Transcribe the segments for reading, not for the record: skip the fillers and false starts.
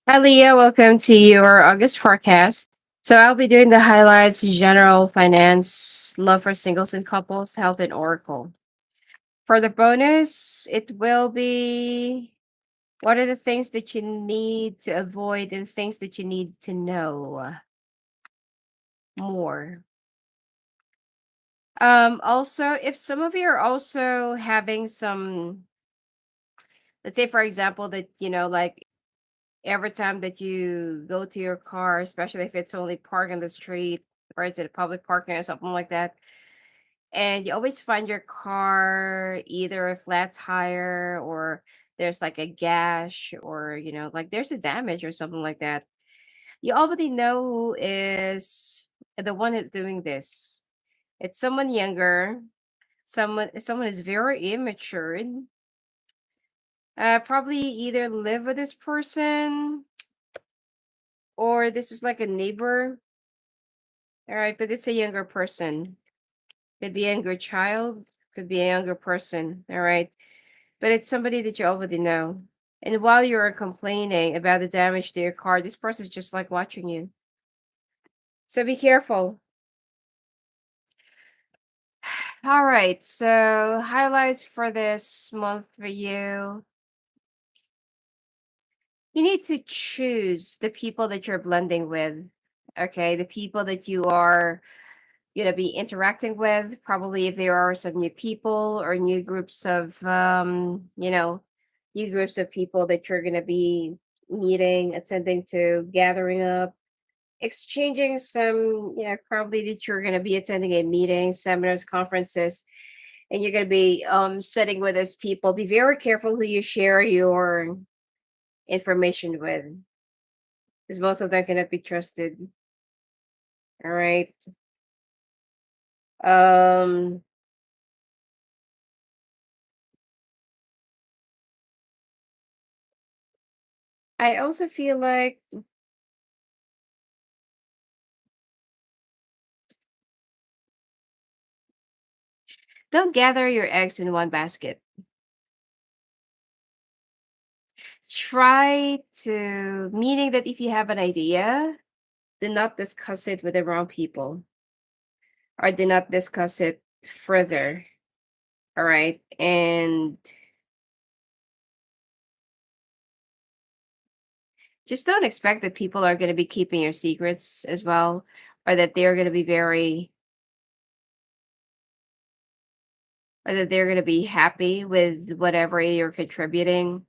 Hi, Leah. Welcome to your August forecast. So, I'll be doing the highlights, general finance, love for singles and couples, health, and oracle. For the bonus, it will be what are the things that you need to avoid and things that you need to know more. Also, if some of you are also having some, let's say, for example, that, like every time that you go to your car, especially if it's only parked on the street or is it a public parking or something like that, and you always find your car either a flat tire or there's like a gash or like there's a damage or something like that. You already know who is the one who's doing this. It's someone younger, someone is very immature. Probably either live with this person or this is like a neighbor. All right, but it's a younger person. Could be a younger child, could be a younger person. All right, but it's somebody that you already know. And while you're complaining about the damage to your car, this person's just like watching you. So be careful. All right, so highlights for this month for you. You need to choose the people that you're blending with. Okay, the people that you are be interacting with, probably if there are some new people or new groups of new groups of people that you're going to be meeting, attending to, gathering up, exchanging some, probably that you're going to be attending a meeting, seminars, conferences, and you're going to be sitting with those people. Be very careful who you share your information with, because most of them cannot be trusted. All right. um I also feel like don't gather your eggs in one basket. Try to, meaning that if you have an idea, do not discuss it with the wrong people or do not discuss it further. All right. And just don't expect that people are going to be keeping your secrets as well, or that they're going to be or that they're going to be happy with whatever you're contributing.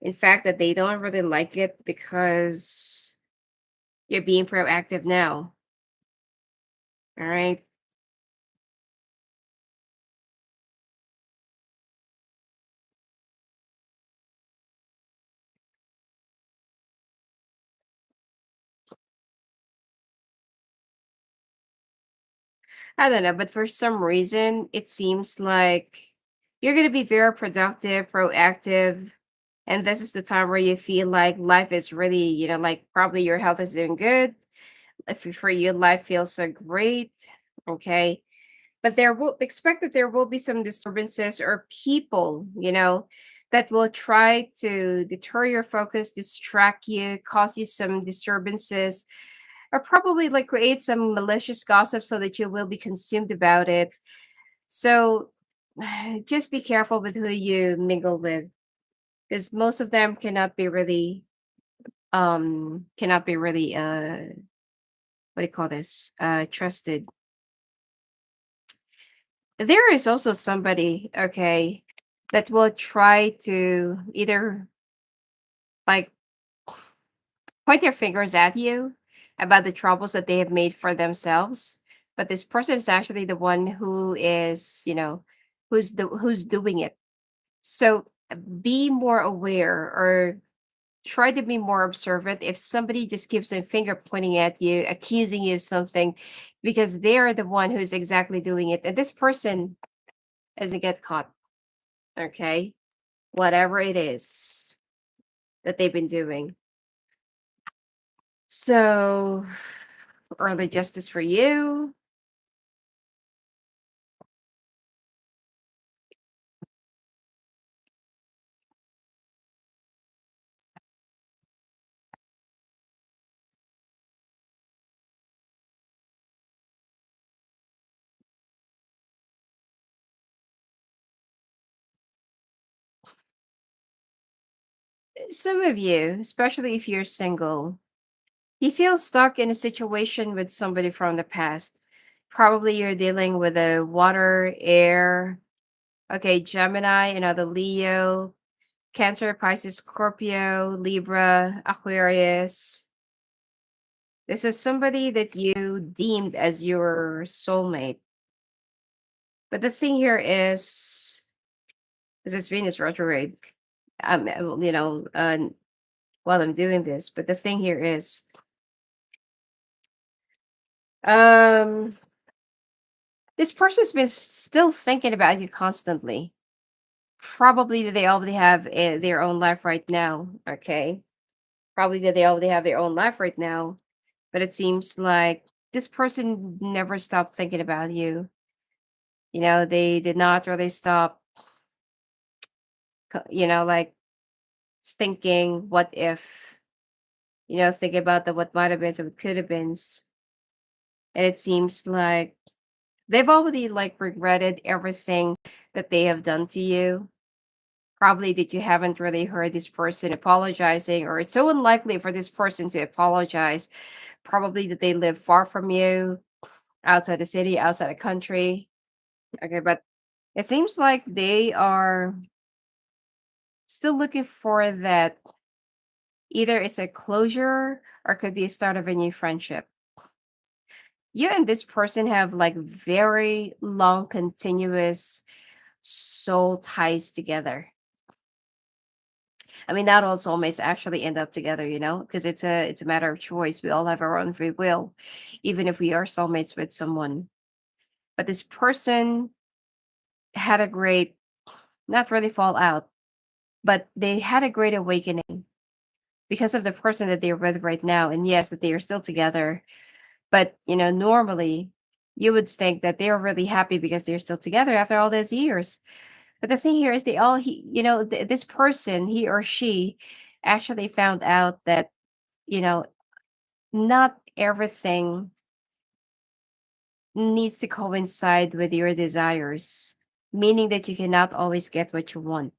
In fact, that they don't really like it because you're being proactive now. All right. I don't know, but for some reason, it seems like you're going to be very productive, proactive. And this is the time where you feel like life is really, like probably your health is doing good. If for you, life feels so great. Okay. But there will expect that there will be some disturbances or people, that will try to deter your focus, distract you, cause you some disturbances, or probably like create some malicious gossip so that you will be consumed about it. So just be careful with who you mingle with, because most of them cannot be really what do you call this, trusted. There is also somebody, okay, that will try to either like point their fingers at you about the troubles that they have made for themselves, but this person is actually the one who is, who's doing it. So be more aware, or try to be more observant if somebody just keeps a finger pointing at you, accusing you of something, because they're the one who's exactly doing it, and this person isn't get caught. Okay, whatever it is that they've been doing. So, early justice for you. Some of you, especially if you're single, you feel stuck in a situation with somebody from the past. Probably you're dealing with a water, air, okay, Gemini, another Leo, Cancer, Pisces, Scorpio, Libra, Aquarius. This is somebody that you deemed as your soulmate. But the thing here is, this is Venus retrograde. You know, while I'm doing this, but the thing here is, um, this person's been still thinking about you constantly. Probably that they already have their own life right now. Okay, probably that they already have their own life right now. But it seems like this person never stopped thinking about you. You know, they did not really stop. You know, like thinking, what if? You know, thinking about the what might have been, so what could have been, and it seems like they've already like regretted everything that they have done to you. Probably that you haven't really heard this person apologizing, or it's so unlikely for this person to apologize. Probably that they live far from you, outside the city, outside the country. Okay, but it seems like they are still looking for that. Either it's a closure or could be a start of a new friendship. You and this person have like very long, continuous soul ties together. I mean, not all soulmates actually end up together, you know, because it's a matter of choice. We all have our own free will, even if we are soulmates with someone. But this person had a great, not really fallout, but they had a great awakening because of the person that they're with right now. And yes, that they are still together. But you know, normally you would think that they're really happy because they're still together after all those years. But the thing here is, you know, this person, he or she, actually found out that, you know, not everything needs to coincide with your desires, meaning that you cannot always get what you want.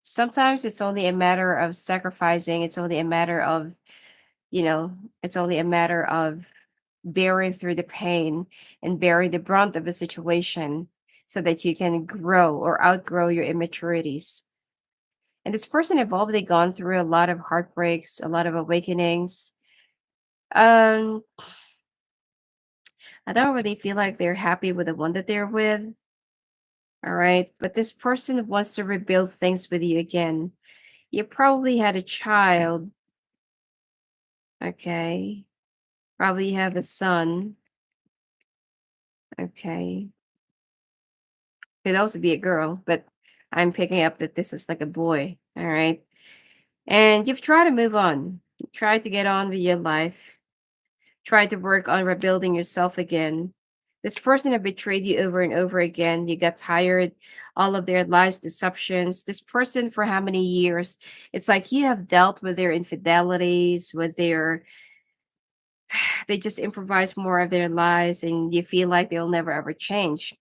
Sometimes it's only a matter of sacrificing, it's only a matter of, you know, it's only a matter of bearing through the pain and bearing the brunt of a situation so that you can grow or outgrow your immaturities. And this person have already gone through a lot of heartbreaks, a lot of awakenings. Um, I don't really feel like they're happy with the one that they're with. All right. But this person wants to rebuild things with you again. You probably had a child. Okay. Probably have a son. Okay. Could also be a girl, but I'm picking up that this is like a boy. All right. And you've tried to move on, tried to get on with your life, tried to work on rebuilding yourself again. This person had betrayed you over and over again. You got tired, all of their lies, deceptions. This person, for how many years? It's like you have dealt with their infidelities, with their, they just improvise more of their lies, and you feel like they'll never ever change.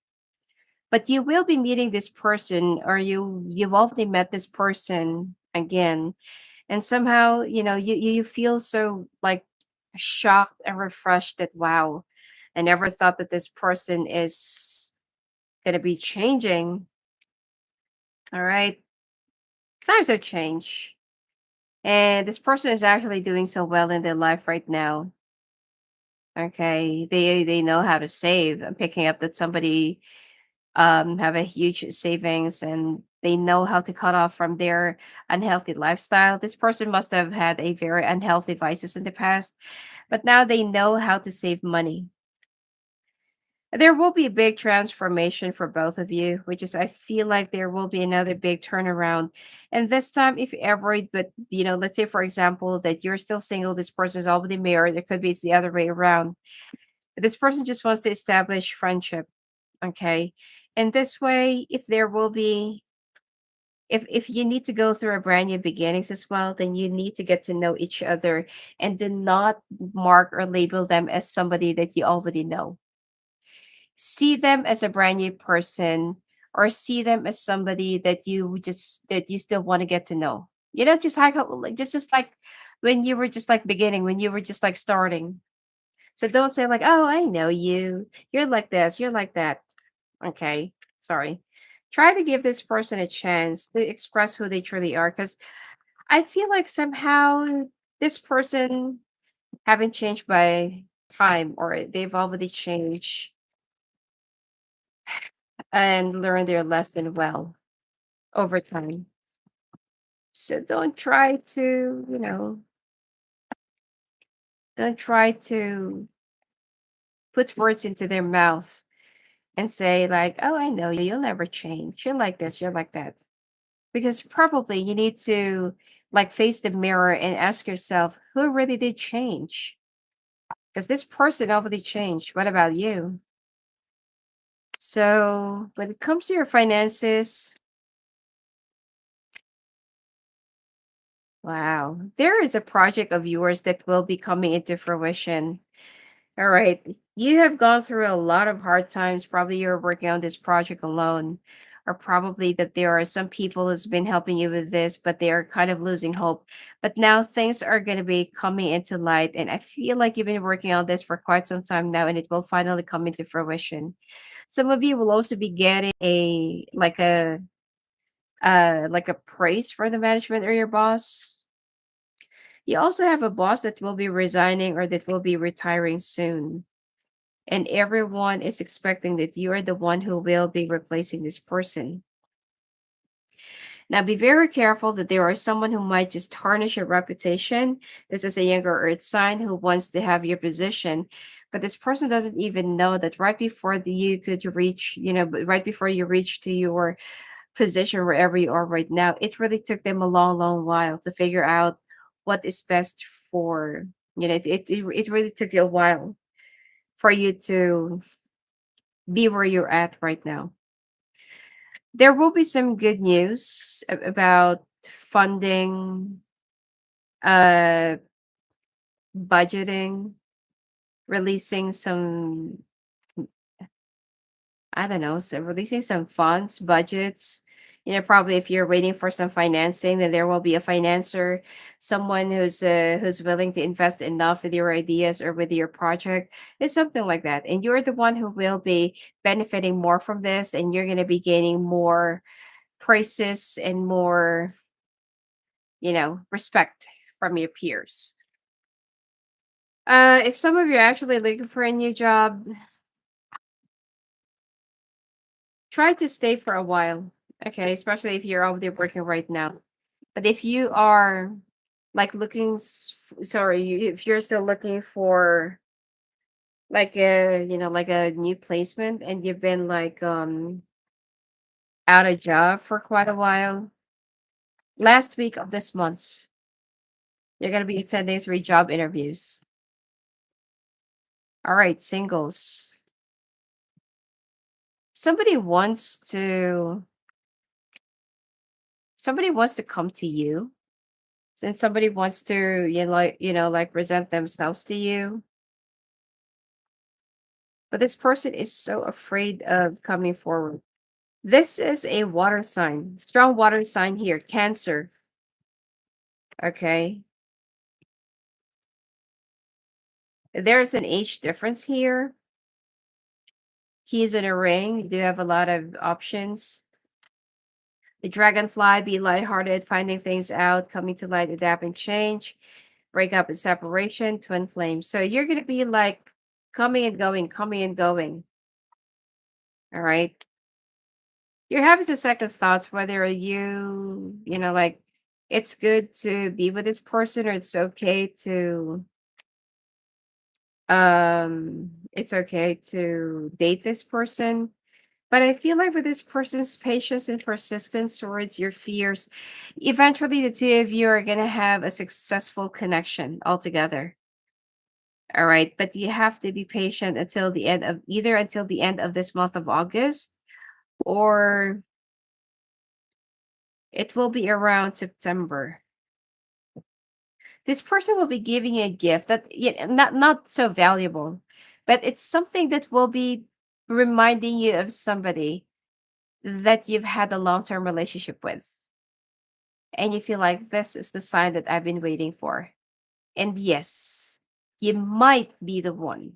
But you will be meeting this person, or you've already met this person again, and somehow, you know, you feel so like shocked and refreshed that, wow, I never thought that this person is going to be changing. All right, times have changed, and this person is actually doing so well in their life right now. Okay, they know how to save. I'm picking up that somebody have a huge savings, and they know how to cut off from their unhealthy lifestyle. This person must have had a very unhealthy vices in the past, but now they know how to save money. There will be a big transformation for both of you, which is, I feel like there will be another big turnaround. And this time, if ever, but you know, let's say for example that you're still single, this person is already married. It could be it's the other way around. This person just wants to establish friendship. Okay. And this way, if there will be, if you need to go through a brand new beginnings as well, then you need to get to know each other and do not mark or label them as somebody that you already know. See them as a brand new person, or see them as somebody that you still want to get to know. You know, just like just like when you were just like beginning, when you were just like starting. So don't say like, "Oh, I know you. You're like this. You're like that." Okay, sorry. Try to give this person a chance to express who they truly are, because I feel like somehow this person haven't changed by time, or they've already changed and learned their lesson well over time. So don't try to, don't try to put words into their mouth and say like, "Oh, I know you. You'll never change. You're like this. You're like that." Because probably you need to like face the mirror and ask yourself, who really did change? Because this person already changed. What about you? So when it comes to your finances, wow, there is a project of yours that will be coming into fruition. All right. You have gone through a lot of hard times. Probably you're working on this project alone, or probably that there are some people who's been helping you with this, but they are kind of losing hope. But now things are going to be coming into light, and I feel like you've been working on this for quite some time now, and it will finally come into fruition. Some of you will also be getting a like a praise for the management or your boss. You also have a boss that will be resigning or that will be retiring soon, and everyone is expecting that you are the one who will be replacing this person. Now, be very careful that there are someone who might just tarnish your reputation. This is a younger earth sign who wants to have your position, but this person doesn't even know that right before you could reach, but right before you reach to your position wherever you are right now, it really took them a long, long while to figure out what is best for, it really took you a while for you to be where you're at right now. There will be some good news about funding, uh, budgeting, releasing some, I don't know, so releasing some funds, budgets. Probably if you're waiting for some financing, then there will be a financer, someone who's willing to invest enough with your ideas or with your project. It's something like that. And you're the one who will be benefiting more from this, and you're gonna be gaining more praises and more, respect from your peers. If some of you are actually looking for a new job, try to stay for a while. Okay, especially if you're already working right now. But if you are like sorry, if you're still looking for like like a new placement, and you've been like out of job for quite a while, last week of this month, you're gonna be attending 3 job interviews. All right, singles. Somebody wants to somebody wants to come to you, and somebody wants to like present themselves to you, but this person is so afraid of coming forward. This is a water sign, strong water sign here, Cancer. Okay, there's an age difference here. He's in a ring. You do have a lot of options. The dragonfly, be lighthearted, finding things out, coming to light, adapt and change, breakup and separation, twin flame. So you're gonna be like coming and going, coming and going. All right. You're having some second thoughts whether like it's good to be with this person, or it's okay to date this person. But I feel like with this person's patience and persistence towards your fears, eventually the two of you are gonna have a successful connection altogether. All right. But you have to be patient until the end of this month of August, or it will be around September. This person will be giving you a gift that, not so valuable, but it's something that will be reminding you of somebody that you've had a long-term relationship with. and you feel like this is the sign that I've been waiting for. And yes, you might be the one.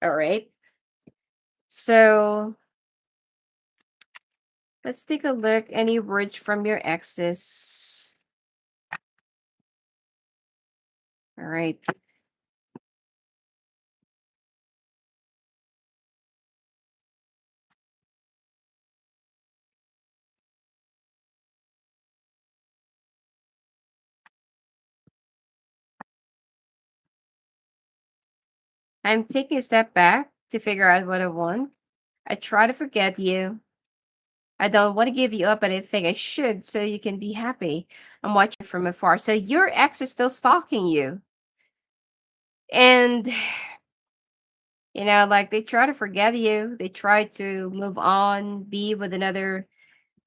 All right. So let's take a look. Any words from your exes? All right. I'm taking a step back to figure out what I want. I try to forget you. I don't want to give you up, but I think I should so you can be happy. I'm watching from afar. So your ex is still stalking you. And, like they try to forget you. They try to move on, be with another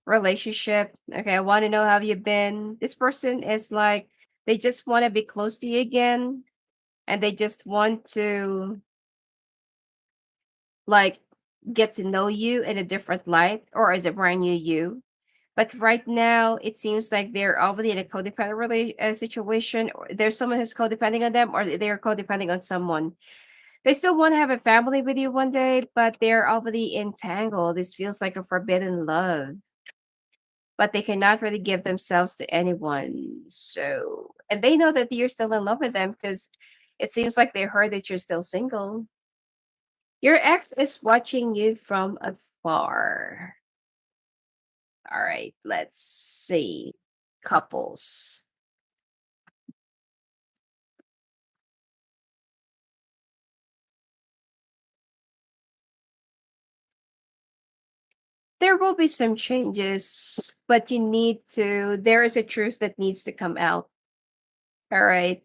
relationship. Okay, I want to know how you've been. This person is like, they just want to be close to you again. And they just want to, like, get to know you in a different light or as a brand new you. But right now, it seems like they're already in a codependent situation, or there's someone who's codepending on them, or they're codepending on someone. They still want to have a family with you one day, but they're already entangled. This feels like a forbidden love, but they cannot really give themselves to anyone. So, and they know that you're still in love with them because it seems like they heard that you're still single. Your ex is watching you from afar. All right, let's see. Couples. There will be some changes, but there is a truth that needs to come out. All right.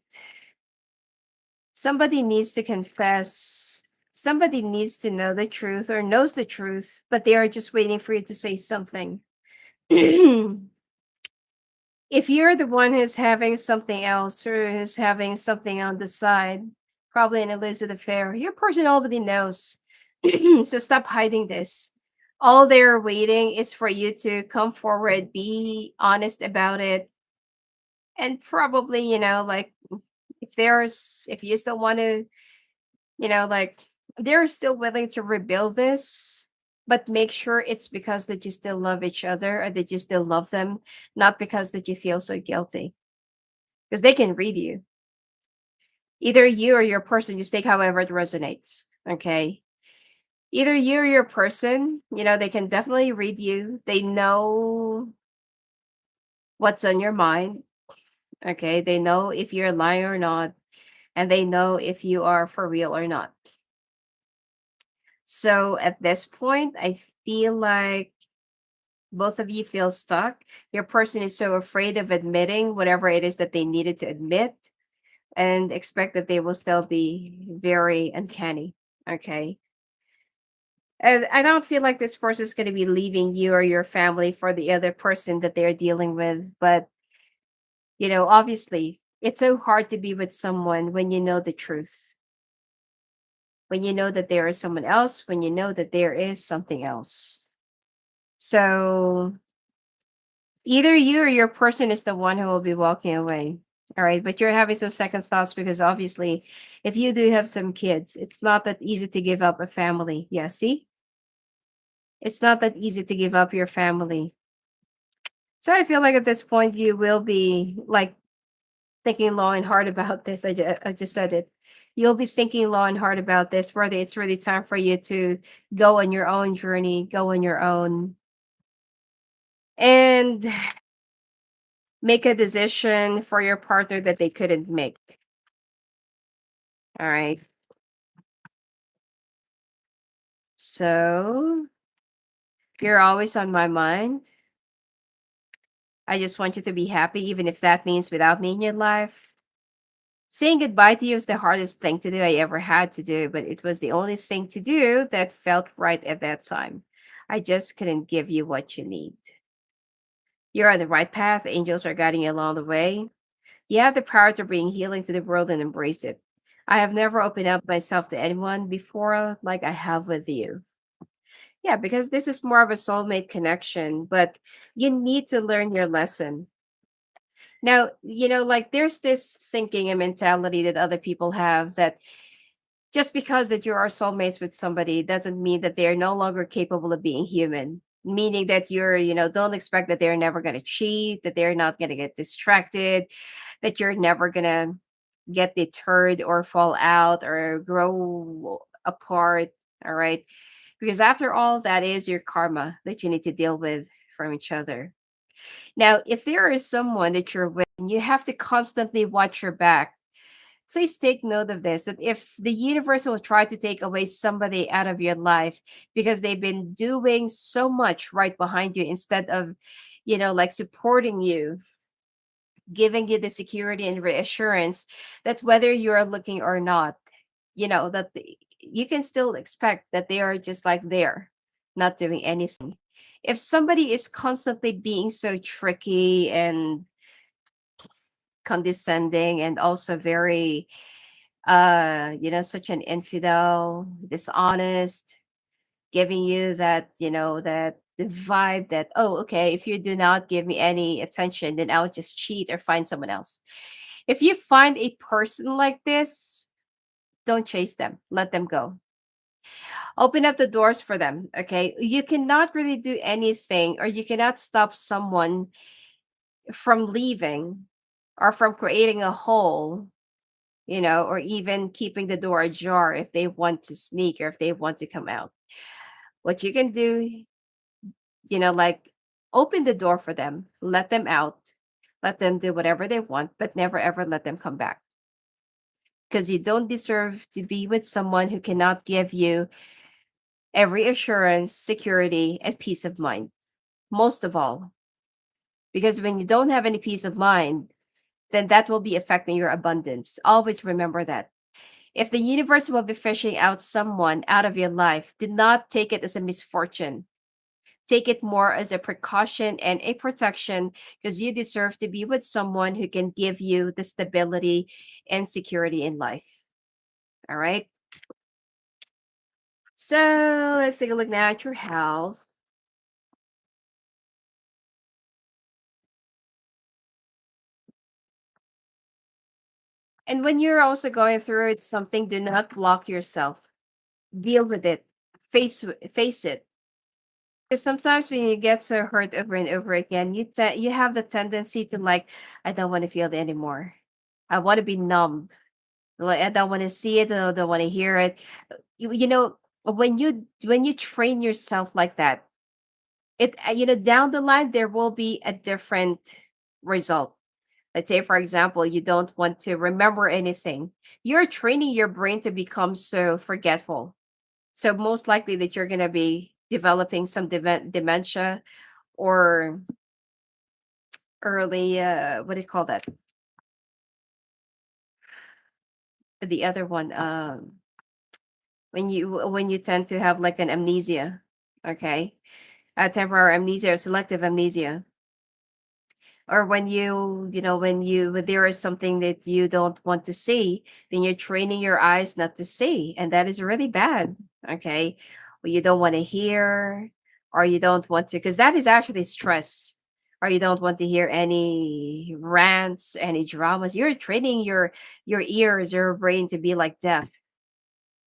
Somebody needs to confess. Somebody needs to know the truth or knows the truth, but they are just waiting for you to say something. If you're the one who's having something else or who's having something on the side, probably an illicit affair, your person already knows. So stop hiding this. All they're waiting is for you to come forward, be honest about it, and probably, like if you still want to, like they're still willing to rebuild this, but make sure it's because that you still love each other or that you still love them, not because that you feel so guilty. Because they can read you. Either you or your person, just take however it resonates. Okay. Either you or your person, they can definitely read you. They know what's on your mind. Okay. They know if you're lying or not, and they know if you are for real or not. So at this point, I feel like both of you feel stuck. Your person is so afraid of admitting whatever it is that they needed to admit and expect that they will still be very uncanny. Okay. And I don't feel like this person is going to be leaving you or your family for the other person that they're dealing with. But, obviously, it's so hard to be with someone when you know the truth, when you know that there is someone else, when you know that there is something else. So either you or your person is the one who will be walking away. All right. But you're having some second thoughts because obviously, if you do have some kids, it's not that easy to give up a family. Yeah. See, it's not that easy to give up your family. So I feel like at this point, you will be like thinking long and hard about this. I just said it. You'll be thinking long and hard about this, whether it's really time for you to go on your own journey, go on your own, and make a decision for your partner that they couldn't make. All right. So you're always on my mind. I just want you to be happy, even if that means without me in your life. Saying goodbye to you is the hardest thing to do I ever had to do, but it was the only thing to do that felt right at that time. I just couldn't give you what you need. You're on the right path. Angels are guiding you along the way. You have the power to bring healing to the world and embrace it. I have never opened up myself to anyone before like I have with you. Yeah, because this is more of a soulmate connection, but you need to learn your lesson. Now, like there's this thinking and mentality that other people have that just because that you are soulmates with somebody doesn't mean that they are no longer capable of being human. Meaning that don't expect that they're never going to cheat, that they're not going to get distracted, that you're never going to get deterred or fall out or grow apart. All right. Because after all, that is your karma that you need to deal with from each other. Now, if there is someone that you're with, and you have to constantly watch your back. Please take note of this, that if the universe will try to take away somebody out of your life because they've been doing so much right behind you instead of, like supporting you, giving you the security and reassurance that whether you are looking or not, you can still expect that they are just like there, not doing anything. If somebody is constantly being so tricky and condescending and also very such an infidel, dishonest, giving you that, that the vibe that, oh, okay, if you do not give me any attention, then I'll just cheat or find someone else. If you find a person like this, don't chase them, let them go. Open up the doors for them. Okay, you cannot really do anything, or you cannot stop someone from leaving or from creating a hole, or even keeping the door ajar if they want to sneak or if they want to come out. What you can do, like open the door for them, let them out, let them do whatever they want, but never ever let them come back. Because you don't deserve to be with someone who cannot give you every assurance, security, and peace of mind. Most of all, because when you don't have any peace of mind, then that will be affecting your abundance. Always remember that. If the universe will be fishing out someone out of your life, do not take it as a misfortune. Take it more as a precaution and a protection because you deserve to be with someone who can give you the stability and security in life. All right. So let's take a look now at your health. And when you're also going through it, something, do not block yourself. Deal with it. Face it. Because sometimes when you get so hurt over and over again, you have the tendency to like, I don't want to feel it anymore. I want to be numb. Like I don't want to see it. I don't want to hear it. When you train yourself like that, down the line there will be a different result. Let's say, for example, you don't want to remember anything. You're training your brain to become so forgetful. So most likely that you're gonna be developing some dementia or early what do you call that, the other one, when you tend to have like an amnesia. Okay, temporary amnesia or selective amnesia, or when there is something that you don't want to see, then you're training your eyes not to see, and that is really bad. Okay, or you don't want to hear, or you don't want to, because that is actually stress, or you don't want to hear any rants, any dramas. You're training your ears, your brain to be like deaf.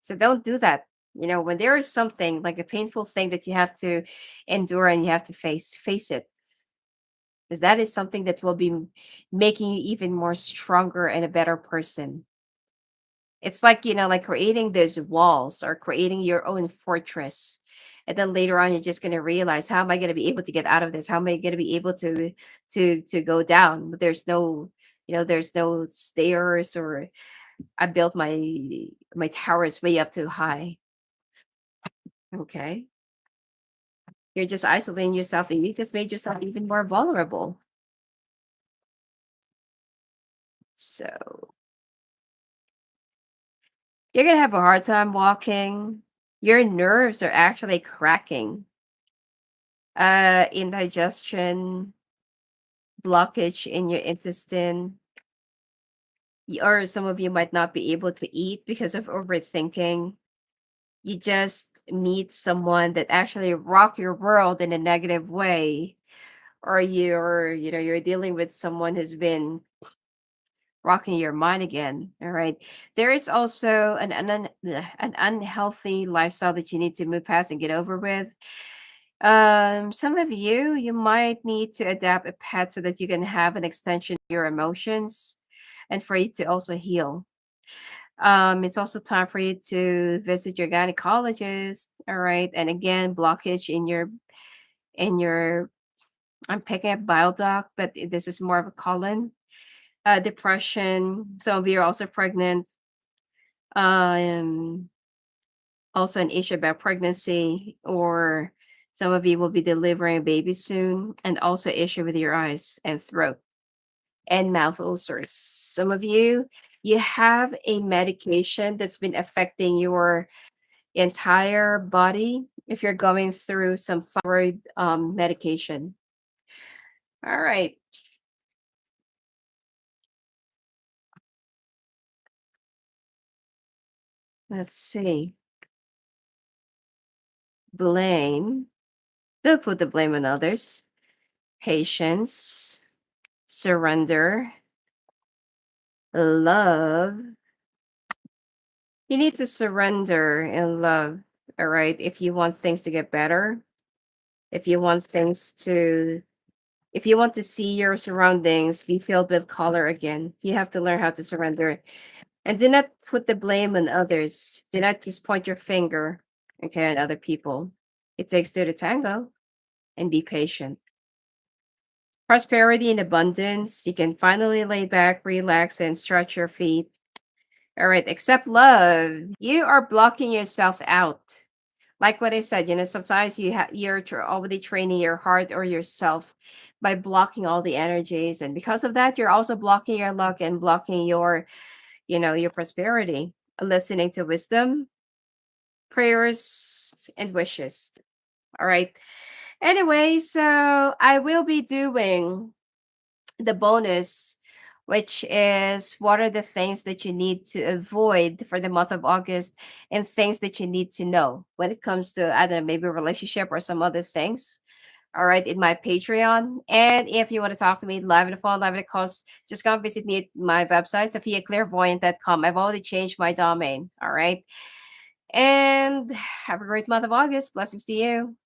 So don't do that. When there is something like a painful thing that you have to endure and you have to face it, because that is something that will be making you even more stronger and a better person. It's like, like creating these walls or creating your own fortress. And then later on, you're just going to realize, how am I going to be able to get out of this? How am I going to be able to go down? There's no stairs, or I built my towers way up too high. Okay. You're just isolating yourself and you just made yourself even more vulnerable. So you're gonna have a hard time walking. Your nerves are actually cracking. Indigestion, blockage in your intestine, or some of you might not be able to eat because of overthinking. You just meet someone that actually rock your world in a negative way, or you're dealing with someone who's been rocking your mind again. All right. There is also an unhealthy lifestyle that you need to move past and get over with. Some of you might need to adapt a pet so that you can have an extension of your emotions and for you to also heal. It's also time for you to visit your gynecologist. All right. And again, blockage in your I'm picking up bile duct, but this is more of a colon. Depression. Some of you are also pregnant. Um, Also an issue about pregnancy, or some of you will be delivering a baby soon, and also issue with your eyes and throat and mouth ulcers. Some of you have a medication that's been affecting your entire body if you're going through some thyroid medication. All right, let's see. Blame. Don't put the blame on others. Patience, surrender, love. You need to surrender and love, all right? If you want things to get better, if you want things to if you want to see your surroundings be filled with color again, you have to learn how to surrender. And do not put the blame on others. Do not just point your finger, okay, at other people. It takes two to tango, and be patient. Prosperity and abundance. You can finally lay back, relax, and stretch your feet. All right, accept love. You are blocking yourself out. Like what I said, sometimes already training your heart or yourself by blocking all the energies, and because of that, you're also blocking your luck and blocking your prosperity. Listening to wisdom, prayers, and wishes. All right. Anyway, so I will be doing the bonus, which is what are the things that you need to avoid for the month of August, and things that you need to know when it comes to, I don't know, maybe a relationship or some other things. All right, in my Patreon. And if you want to talk to me live in the phone, live in the calls, just come visit me at my website, sophiaclairvoyant.com. I've already changed my domain. All right. And have a great month of August. Blessings to you.